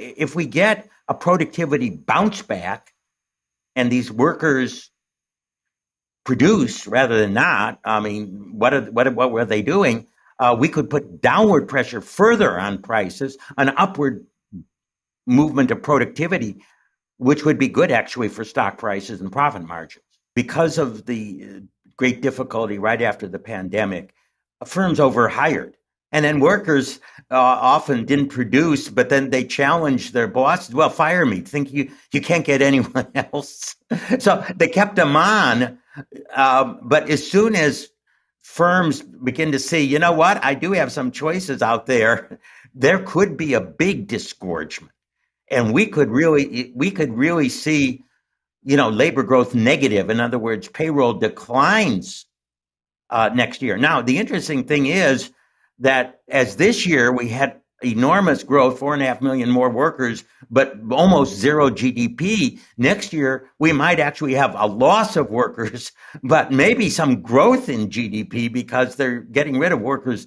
if we get a productivity bounce back and these workers produce rather than not, I mean, what were they doing? We could put downward pressure further on prices, an upward movement of productivity, which would be good actually for stock prices and profit margins. Because of the great difficulty right after the pandemic, firms overhired. And then workers often didn't produce, but then they challenged their bosses. Well, fire me. Think you can't get anyone else. So they kept them on. But as soon as firms begin to see, you know what, I do have some choices out there, there could be a big disgorgement. And we could really see, labor growth negative. In other words, payroll declines next year. Now, the interesting thing is that as this year we had enormous growth, 4.5 million more workers, but almost zero GDP. Next year, we might actually have a loss of workers, but maybe some growth in GDP because they're getting rid of workers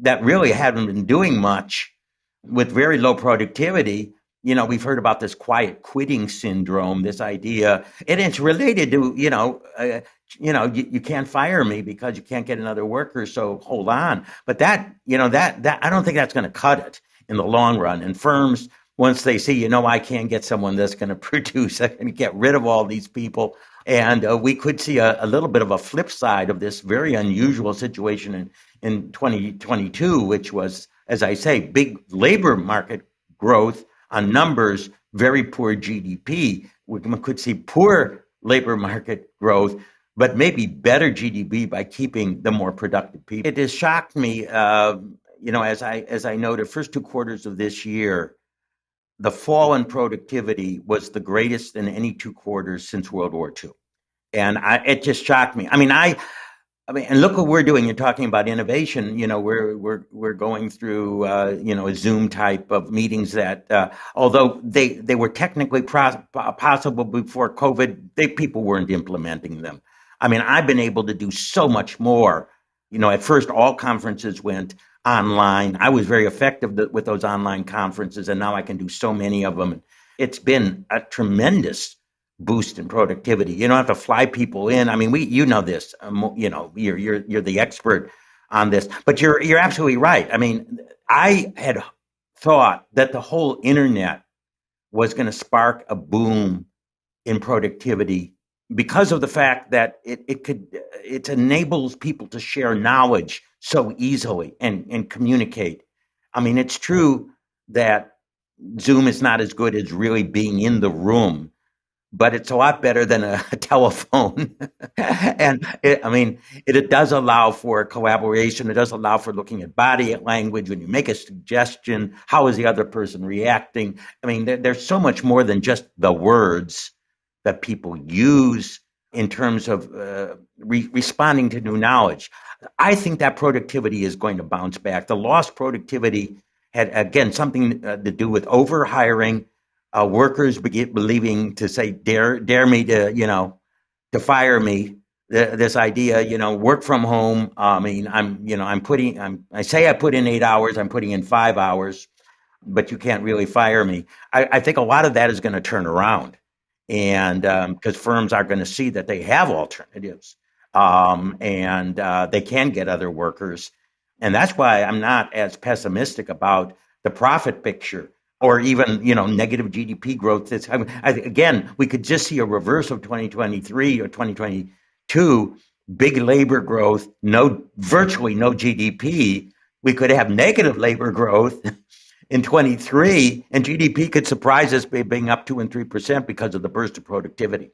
that really haven't been doing much with very low productivity. We've heard about this quiet quitting syndrome, this idea, and it's related to, you can't fire me because you can't get another worker, so hold on. But that I don't think that's going to cut it in the long run. And firms, once they see, I can't get someone that's going to produce, I can get rid of all these people. And we could see a little bit of a flip side of this very unusual situation in 2022, which was, as I say, big labor market growth on numbers, very poor GDP. We could see poor labor market growth, but maybe better GDP by keeping the more productive people. It has shocked me, as I noted, first 2 quarters of this year, the fall in productivity was the greatest in any 2 quarters since World War II. And it just shocked me. I mean, and look what we're doing. You're talking about innovation. We're going through a Zoom type of meetings that, although they were technically possible before COVID, people weren't implementing them. I mean, I've been able to do so much more. At first, all conferences went online. I was very effective with those online conferences, and now I can do so many of them. It's been a tremendous boost in productivity. You don't have to fly people in. I mean, you know this. You're the expert on this, but you're absolutely right. I mean, I had thought that the whole internet was going to spark a boom in productivity because of the fact that it enables people to share knowledge so easily and communicate. I mean, it's true that Zoom is not as good as really being in the room, but it's a lot better than a telephone. And it does allow for collaboration. It does allow for looking at body language. When you make a suggestion, how is the other person reacting? I mean, there's so much more than just the words that people use in terms of responding to new knowledge. I think that productivity is going to bounce back. The lost productivity had, again, something to do with overhiring. Workers believing to say, dare me to fire me. This idea, work from home. I mean, I say I put in 8 hours, I'm putting in 5 hours, but you can't really fire me. I think a lot of that is going to turn around, and because firms are going to see that they have alternatives, and they can get other workers, and that's why I'm not as pessimistic about the profit picture, or even, negative GDP growth. Again, we could just see a reverse of 2023 or 2022, big labor growth, virtually no GDP. We could have negative labor growth in 23, and GDP could surprise us by being up 2 and 3% because of the burst of productivity.